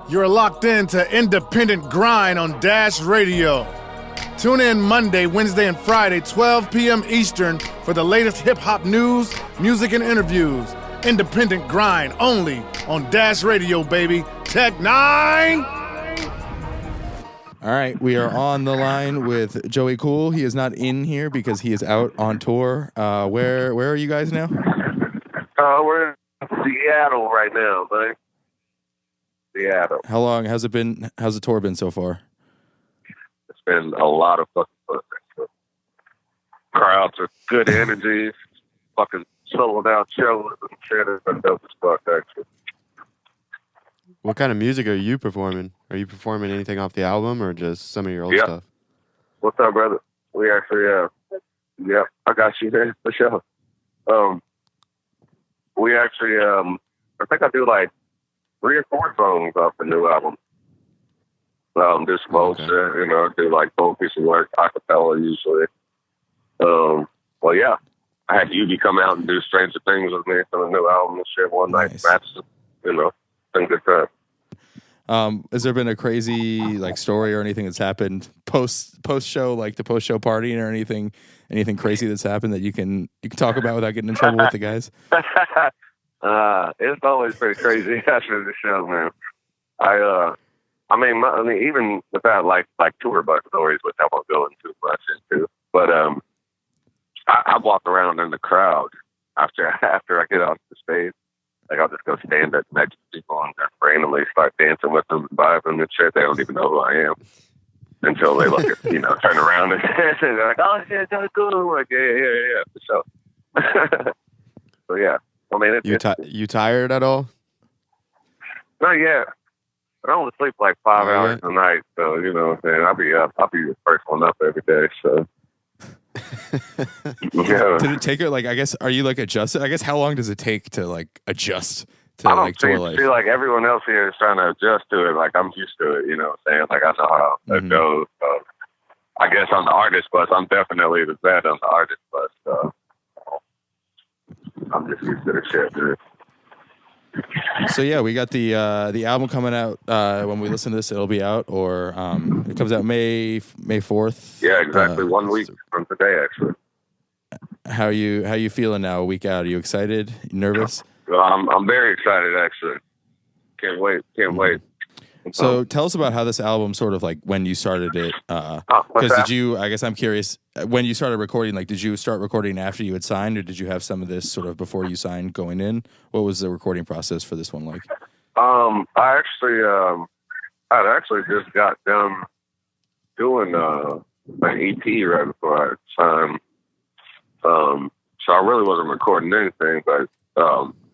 You're locked in to Independent Grind on Dash Radio. Tune in Monday, Wednesday, and Friday, 12 p.m. Eastern for the latest hip-hop news, music, and interviews. Independent Grind only on Dash Radio, baby. Tech 9! All right, we are on the line with Joey Cool. He is not in here because he is out on tour. Where are you guys now? We're in Seattle right now, man. Seattle. How long has it been? How's the tour been so far? It's been a lot of fucking fun. Crowds are good energy, fucking sold out shows and shit. It's been dope as fuck, actually. What kind of music are you performing? Are you performing anything off the album or just some of your old stuff? What's up, brother? We actually, I got you there for sure. We actually, I think I do like 3 or 4 songs off the new album. Just most, do like full piece of work, acapella usually. Well, yeah, I had Yubi come out and do Stranger Things with me for the new album and shit one night. That's, been good time. Has there been a crazy like story or anything that's happened post show, like the post show party, or anything crazy that's happened that you can talk about without getting in trouble with the guys? It's always pretty crazy after the show, man. I mean, even without like tour bus stories, which I won't go into much into, but I walk around in the crowd after I get off the stage. Like, I'll just go stand up next to people and just randomly start dancing with them, vibing and shit. They don't even know who I am until they look at, turn around and they're like, "Oh shit, that's cool." I'm like, yeah, for sure. So yeah, I mean, you tired at all? No, yeah. I don't sleep like 5 hours a night, so I'll be up. I'll be the first one up every day. So. Yeah. Did it take it I guess, are you like adjusted? I guess how long does it take to like adjust to I don't like tour life? feel like everyone else here is trying to adjust to it. Like, I'm used to it, you know what I'm saying? Like, I know how it goes. So I guess on the artist bus, I'm definitely the vet on the artist bus. So I'm just used to the shit, dude. So yeah, we got the album coming out. When we listen to this, it'll be out, or it comes out May 4th. Yeah, exactly. 1 week from today, actually. How you feeling now? A week out? Are you excited? Nervous? I'm very excited, actually. Can't wait. So tell us about how this album sort of like when you started it. Because I guess I'm curious, when you started recording, like, did you start recording after you had signed, or did you have some of this sort of before you signed going in? What was the recording process for this one like? I actually just got done doing an EP right before I signed. So I really wasn't recording anything, but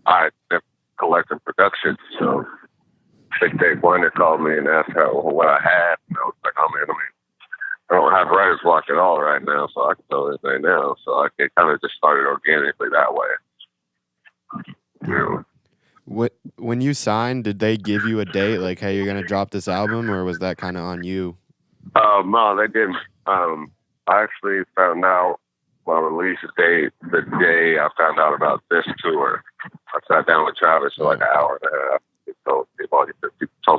I kept collecting production, so Big Dave Wonder called me and asked what I had, and I was like, "Oh man, I don't have writer's block at all right now, so I can tell anything now." So it kind of just started organically that way. When you signed, did they give you a date, like, "Hey, you're gonna drop this album," or was that kind of on you? No, they didn't. I actually found out my release date the day I found out about this tour. I sat down with Travis for like an hour and a half. He told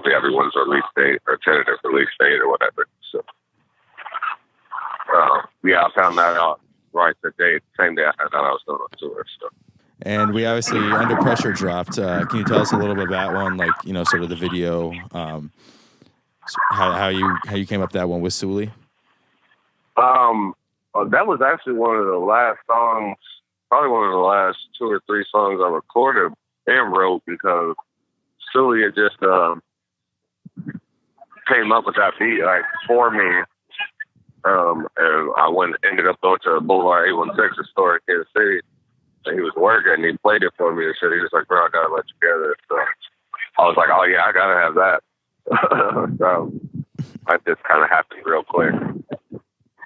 me everyone's release date or tentative release date or whatever. So, I found that out right the day, same day I found out I was going on tour. So. And we obviously Under Pressure dropped. Can you tell us a little bit about one, like sort of the video, how you came up with that one with Sully? That was actually one of the last songs, probably one of the last 2 or 3 songs I recorded and wrote, because Sully had just came up with that beat for me, and I ended up going to Boulevard 816 store in Kansas City, and he was working and he played it for me and shit. He was like, "Bro, I gotta let you hear this." So I was like, "Oh yeah, I gotta have that." So I just kind of happened real quick.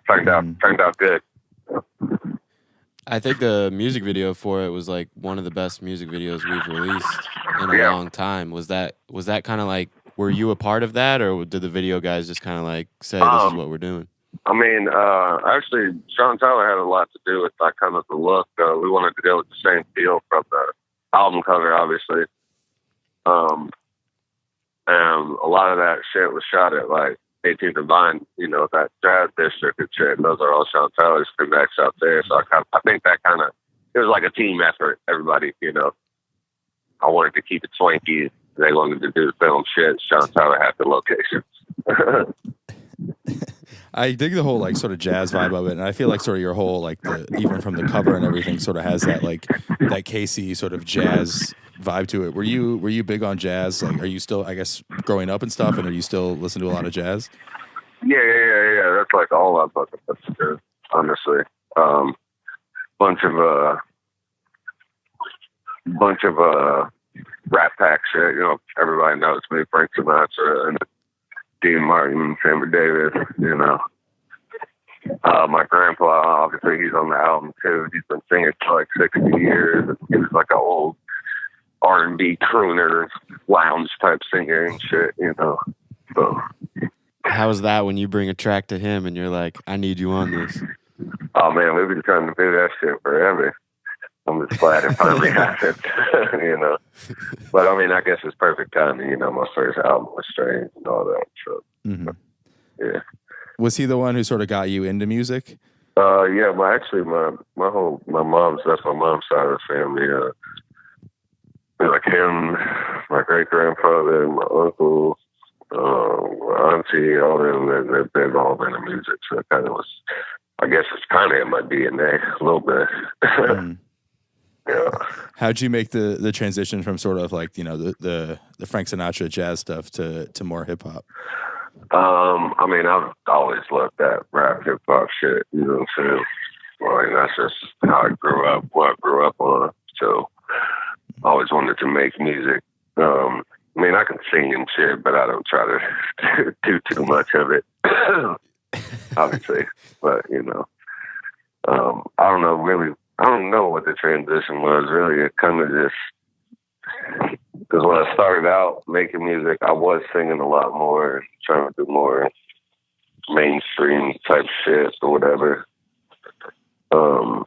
Turned out good. I think the music video for it was like one of the best music videos we've released in a long time. Was that kind of like, were you a part of that, or did the video guys just kind of like say, "This is what we're doing"? I mean, actually, Sean Tyler had a lot to do with that kind of the look. We wanted to go with the same feel from the album cover, obviously. A lot of that shit was shot at like 18th and Vine, that jazz district and shit. And those are all Sean Tyler's connects out there. So I think that kind of, it was like a team effort. Everybody, I wanted to keep it swanky. They wanted to do the film shit. Sean Tyler had the locations. I dig the whole like sort of jazz vibe of it, and I feel like sort of your whole like even from the cover and everything sort of has that like that Casey sort of jazz vibe to it. Were you big on jazz? Like, are you still, I guess, growing up and stuff, and are you still listening to a lot of jazz? Yeah. That's like all I fucking listen to, honestly. Bunch of Rat Pack shit. Everybody knows me, Frank Sinatra and Dean Martin, Sammy Davis. My grandpa, obviously, he's on the album too. He's been singing for like 60 years. He was like an old R&B crooner, lounge type singer and shit. So. How is that when you bring a track to him and you're like, I need you on this? Oh man, we've been trying to do that shit forever. I'm just glad it finally happened, But I mean, I guess it's perfect timing. My first album was Strange and all that. So, yeah. Was he the one who sort of got you into music? Yeah. Well, actually, that's my mom's side of the family. Like him, my great grandfather, my uncle, my auntie, all them. They've all been in music, so it kind of was. I guess it's kind of in my DNA a little bit. Yeah. How'd you make the transition from sort of like, the Frank Sinatra jazz stuff to more hip hop? I mean, I've always loved that rap hip hop shit, you know what I'm saying? Well, I mean, that's just how I grew up, what I grew up on. So I always wanted to make music. I mean, I can sing and shit, but I don't try to do too much of it, obviously. But, I don't know, really. I don't know what the transition was, really. It kind of just, because when I started out making music, I was singing a lot more, trying to do more mainstream type shit or whatever. But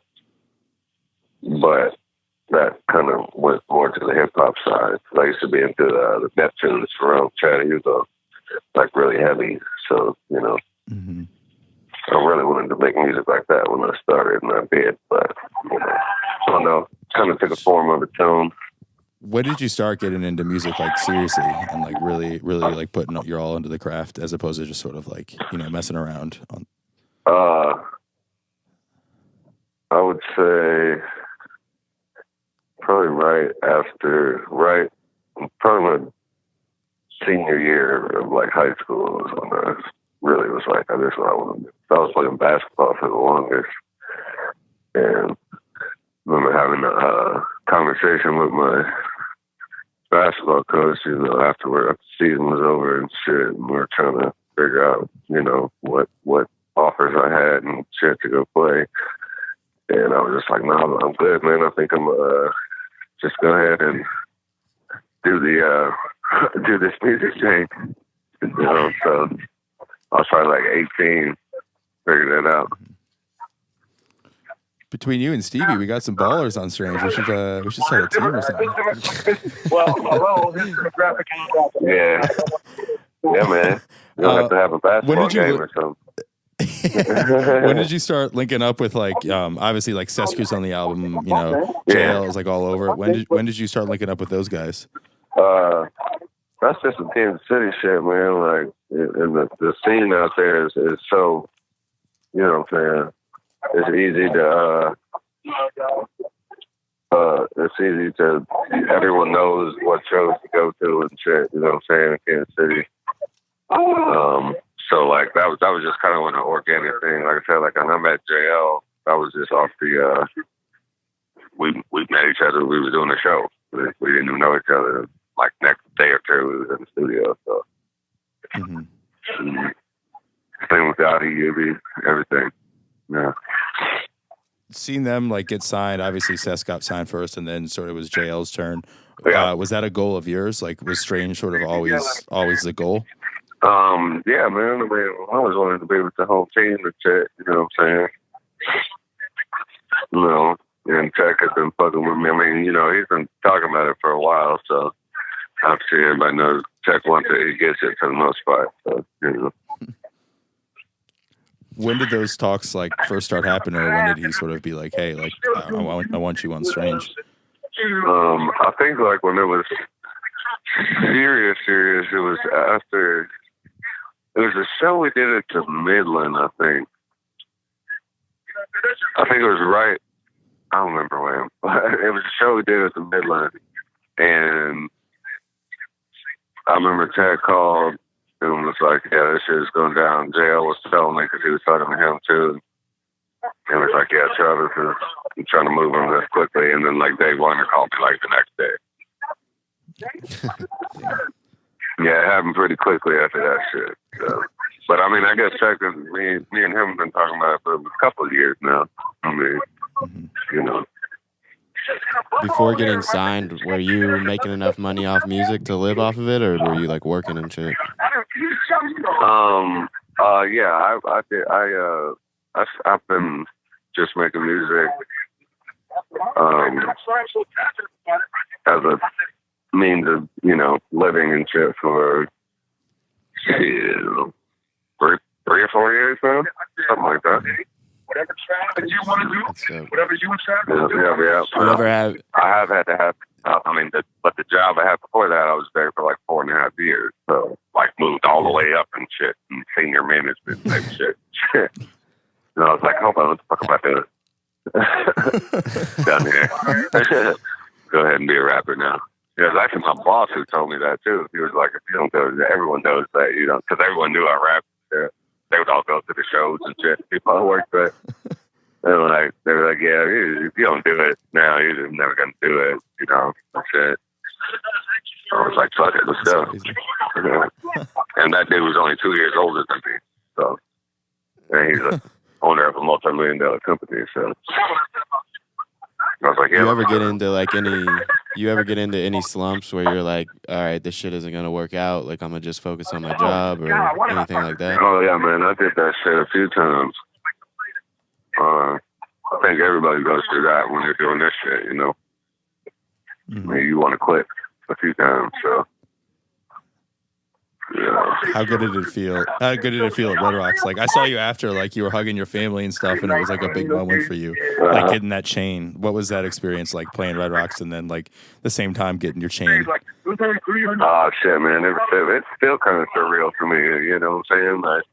that kind of went more to the hip hop side. I used to be into the Neptunes around Chattanooga, like really heavy. So, Mm-hmm. I really wanted to make music like that when I started, and I did. But, I don't know, kind of took a form of its own. When did you start getting into music, like, seriously, and, like, really, like, putting your all into the craft, as opposed to just sort of, like, messing around? I would say probably probably my senior year of, like, high school was when I really was like, this is what I want to do. I was playing basketball for the longest, and I remember having a conversation with my basketball coach, after the season was over and shit, and we were trying to figure out, what offers I had and shit to go play. And I was just like, no, I'm good, man. I think I'm just go ahead and do this music thing. So I was probably like 18, figured that out. Between you and Stevie, we got some ballers on Strange. We should start a team or something. Well, hello, this is graphic. Yeah, man. You don't have to have a basketball game or something. When did you start linking up with, like, obviously, like, Sescu's on the album, JL is, like, all over it. When did you start linking up with those guys? That's just a Kansas City shit, man. Like, and the scene out there is so, you know what I'm saying? It's easy to, everyone knows what shows to go to and shit, you know what I'm saying, in Kansas City. So, like, that was just kind of an organic thing. Like I said, like, when I met JL, that was just off the, we met each other, we were doing a show. We didn't even know each other. Like, next day or two, we was in the studio, so. Mm-hmm. Same with Gotti, Yubi, everything. Yeah. Seeing them, like, get signed, obviously Sess got signed first, and then sort of was JL's turn. Yeah. Was that a goal of yours? Like, was Strange sort of always the goal? Yeah, man. I mean, I always wanted to be with the whole team and shit, you know what I'm saying? And Tech has been fucking with me. I mean, he's been talking about it for a while, so obviously everybody knows check once he gets it for the most part. So, you know. When did those talks like first start happening, or when did he sort of be like, "Hey, like I want you on Strange"? I think like when it was serious, it was after. It was a show we did at the Midland, I think. I think it was right. I don't remember when, but it was a show we did at the Midland, and I remember Ted called and was like, "Yeah, this shit is going down." JL was telling me because he was talking to him too, and was like, "Yeah, Travis is trying to move him this quickly," and then like Dave Warner called me like the next day. Yeah, it happened pretty quickly after that shit. So. But I mean, I guess technically, me and him have been talking about it for a couple of years now. I mean, you know. Before getting signed, were you making enough money off music to live off of it, or were you like working and shit? Yeah, I did. I've been just making music as a means of, you know, living and shit for 3 or 4 years now, something like that. Whatever traffic you want to do, whatever you and traffic Yeah. I have had to have. But the job I had before that, I was there for like 4.5 years. So like moved all the way up and shit, and senior management type shit. And I was like, hold on, what the fuck am I doing down here? Go ahead and be a rapper now. Yeah, it was actually my boss who told me that too. He was like, if you don't do it, everyone knows that you don't, because everyone knew I rapped. They would all go to the shows and shit. People I worked with. They were like, yeah, if you don't do it now, you're just never going to do it. You know, that's it. I was like, fuck it, let's go. And that dude was only 2 years older than me. So, and he's the owner of a multi-million-dollar company. So, I was like, yeah. You ever get into any slumps where you're like, all right, this shit isn't going to work out. Like, I'm going to just focus on my job or anything like that? Oh, yeah, man. I did that shit a few times. I think everybody goes through that when they're doing this shit, you know. Mm-hmm. I mean, you want to quit a few times, so. Yeah. How good did it feel? How good did it feel at Red Rocks? Like, I saw you after, like, you were hugging your family and stuff, and it was like a big moment for you. Like, getting that chain. What was that experience like, playing Red Rocks and then, like, the same time getting your chain? Oh, shit, man. It's still kind of surreal for me, you know what I'm saying? Like,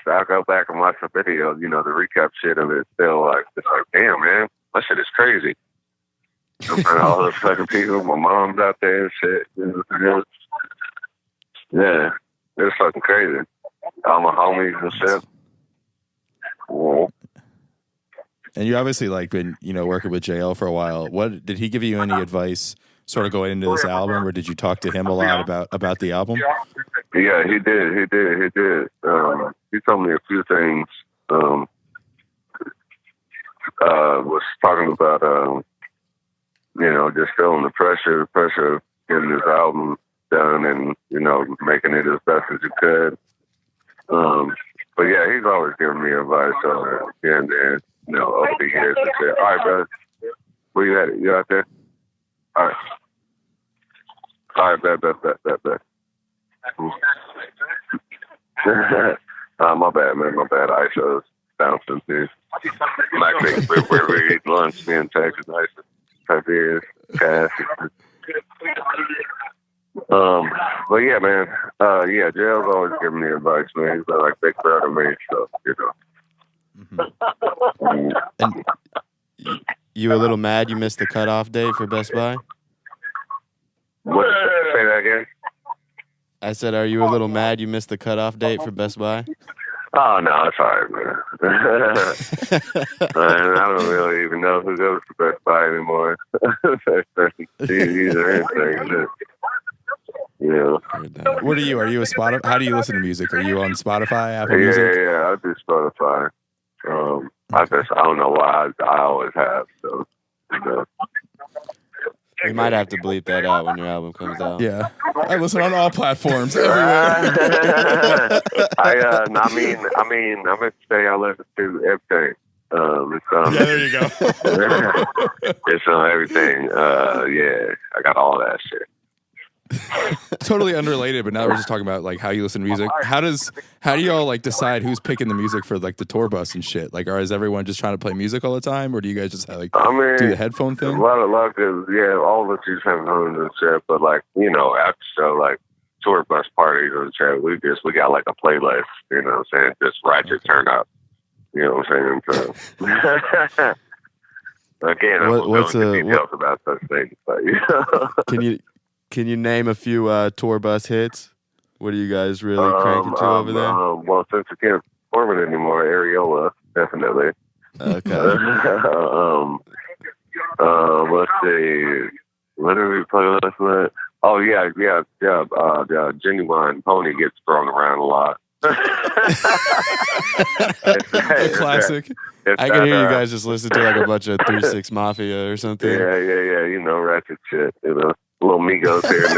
I go back and watch the video, you know, the recap shit of it. Still, like, it's like, damn, man, that shit is crazy. All the fucking people, my mom's out there and shit. You know, yeah, it's fucking crazy. All my homies and shit. Whoa. And you obviously like been, you know, working with JL for a while. What did he give you any advice, sort of going into this album, or did you talk to him a lot about the album? Yeah, he did. He told me a few things. Was talking about you know, just feeling the pressure of getting this album done and, you know, making it as best as you could. But yeah, he's always giving me advice here and there, you know, over the years and shit. All right, brother. Where you at? You out there? All right. All right, bet. My bad, man. My bad. I was bouncing too. Like we're eating lunch, me and Texas Ice. Beers, cash. But yeah, man. Yeah, Jail's always giving me advice, man. He's like big brother to me, so you know. Mm-hmm. And you a little mad you missed the cutoff date for Best Buy? What? Say that again. I said, are you a little mad you missed the cutoff date for Best Buy? Oh, no, it's all right, man. I don't really even know who goes to Best Buy anymore. TVs or anything. You know. What are you? Are you a Spotify? How do you listen to music? Are you on Spotify, Apple Music? Yeah, I do Spotify. I don't know why I always have, so, you know. We might have to bleep that out when your album comes out. Yeah, I listen on all platforms everywhere. I'm gonna say I listen to everything. Yeah, there you go. It's on everything. Yeah, I got all that shit. Totally unrelated, but now we're just talking about like how you listen to music. How do y'all like decide who's picking the music for like the tour bus and shit? Like, is everyone just trying to play music all the time, or do you guys just like do the headphone thing? A lot of luck is all of us use headphones and shit. But like after show like tour bus parties and shit, we got like a playlist. You know what I'm saying? Just ratchet turn up. You know what I'm saying? So, again, I won't go into details about such things, but Can you name a few tour bus hits? What are you guys really cranking to over there? Well, since we can't perform it anymore, Areola, definitely. Okay. Let's see. What did we play last night? Oh, yeah. Genuine Pony gets thrown around a lot. Classic. I can hear you guys just listen to like a bunch of 3-6 Mafia or something. Yeah. Ratchet shit, little Migos here and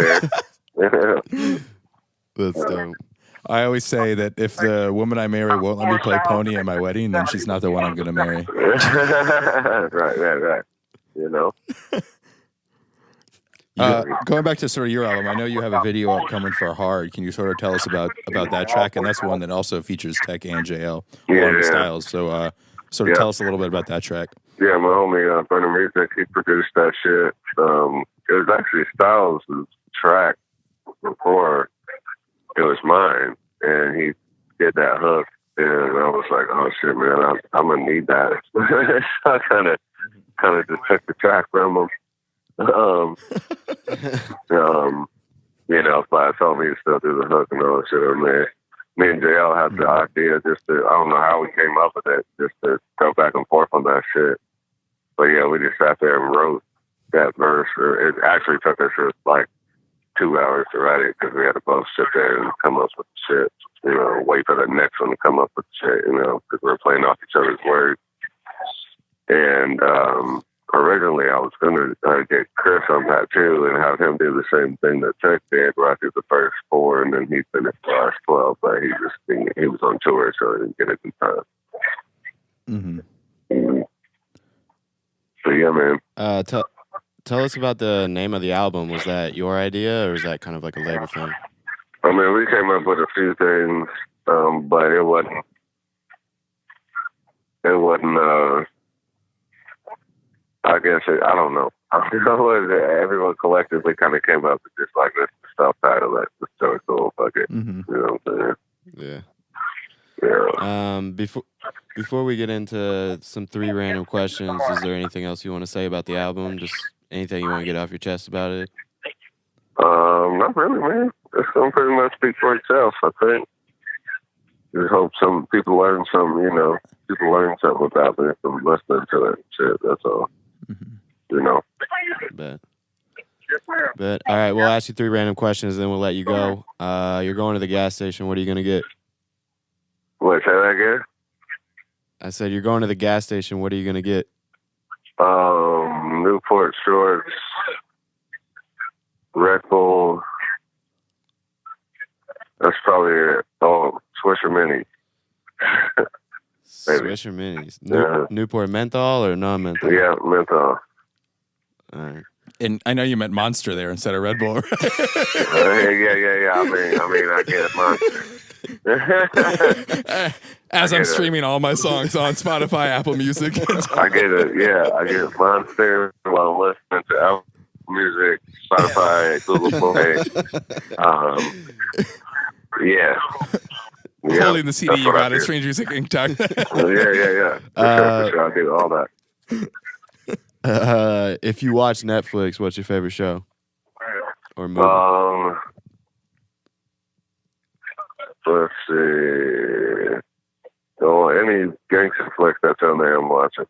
there. That's dope. I always say that if the woman I marry won't let me play Pony at my wedding, then she's not the one I'm going to marry. Right. Going back to sort of your album, I know you have a video upcoming for Hard. Can you sort of tell us about that track? And that's one that also features Tech and JL along the styles. So sort of tell us a little bit about that track. Yeah, my homie, Burner Music, he produced that shit. It was actually Styles' track before it was mine, and he did that hook, and I was like, oh shit, man, I'm gonna need that. So I kind of just took the track from him. But I told me to still do the hook and all that shit. And me and JL had the idea I don't know how we came up with it, just to go back and forth on that shit. But yeah, we just sat there and wrote that verse. It actually took us like 2 hours to write it because we had to both sit there and come up with the shit. Wait for the next one to come up with the shit, because we were playing off each other's words. And originally I was going to get Chris on that too and have him do the same thing that Tech did, where I did the first 4 and then he finished the last 12, but he was on tour, so he didn't get it in time. Mm-hmm. So yeah, man. Tell us about the name of the album. Was that your idea, or is that kind of like a label thing? I mean, we came up with a few things, but it wasn't. I guess I don't know. Everyone collectively kind of came up with just like this self-title. That's just so cool. Fuck it. Mm-hmm. You know what I'm saying? Yeah. Before we get into some 3 random questions, is there anything else you want to say about the album? Just anything you want to get off your chest about it? Not really, man. It's gonna pretty much speak for itself, I think. Just hope some people learn something, people learn something about it from listening to that shit, that's all. Mm-hmm. Bet. All right, we'll ask you 3 random questions, then we'll let you go. You're going to the gas station. What are you going to get? What, say that again? I said you're going to the gas station. What are you going to get? Newport Shorts, Red Bull. That's probably it. Oh, Swisher Minis. Swisher Minis. Newport menthol or non-menthol? Yeah, menthol. All right. And I know you meant Monster there instead of Red Bull. Right? Yeah. I mean, I get Monster. As I'm streaming all my songs on Spotify, Apple Music. I get Monster while I'm listening to Apple Music, Spotify, Google Play. Yeah. Holding the CD you got at Strange Music Inc. Yeah. For sure. I do all that. If you watch Netflix, what's your favorite show or movie? Let's see. Any gangster flick that's on there, I'm watching.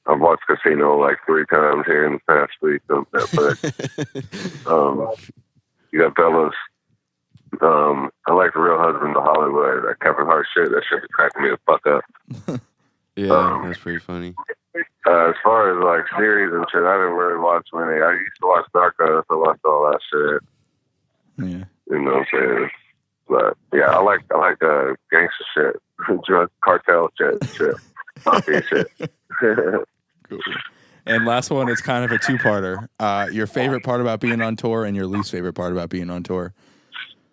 I've watched Casino like 3 times here in the past week on Netflix. You got fellas. I like The Real Husband of Hollywood. That Kevin Hart shit, that shit be cracking me the fuck up. Yeah, that's pretty funny. As far as like series and shit, I didn't really watch many. I used to watch Narcos. I watched all that shit. Yeah. You know what I'm saying? But yeah, I like gangster shit, drug cartel shit, mafia shit. Cool. And last one, it's kind of a two-parter. Your favorite part about being on tour and your least favorite part about being on tour.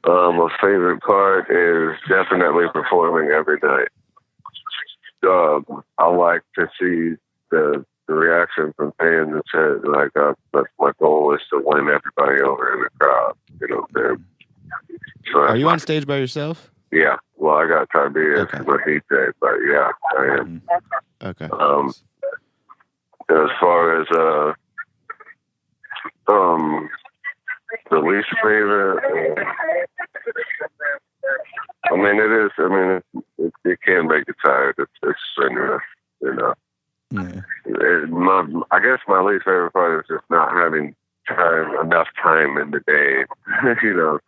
My favorite part is definitely performing every night. I like to see the reaction from fans and shit. Like, that's my goal is to win everybody over in the crowd. You know what I'm saying? So Are you on stage by yourself? Yeah. Well, I got Tiberius as my DJ, but yeah, I am. Okay. As far as the least favorite, I mean, it is. I mean, it can make you tired. It's strenuous, you know. Yeah. I guess my least favorite part is just not having enough time in the day. You know,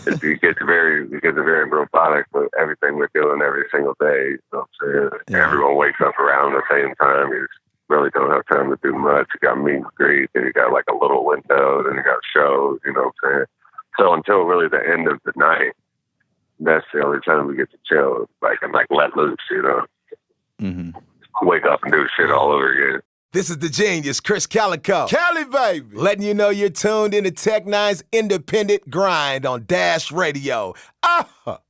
it gets very robotic with everything we're doing every single day. You know what I'm saying? Yeah. Everyone wakes up around the same time. You just really don't have time to do much. You got meet and greet, then you got like a little window, then you got shows. You know what I'm saying? So until really the end of the night, that's the only time we get to chill, and let loose. You know. Mm-hmm. Wake up and do shit all over again. This is the genius, Chris Calico. Cali, baby. Letting you know you're tuned into Tech Nine's Independent Grind on Dash Radio. Ah!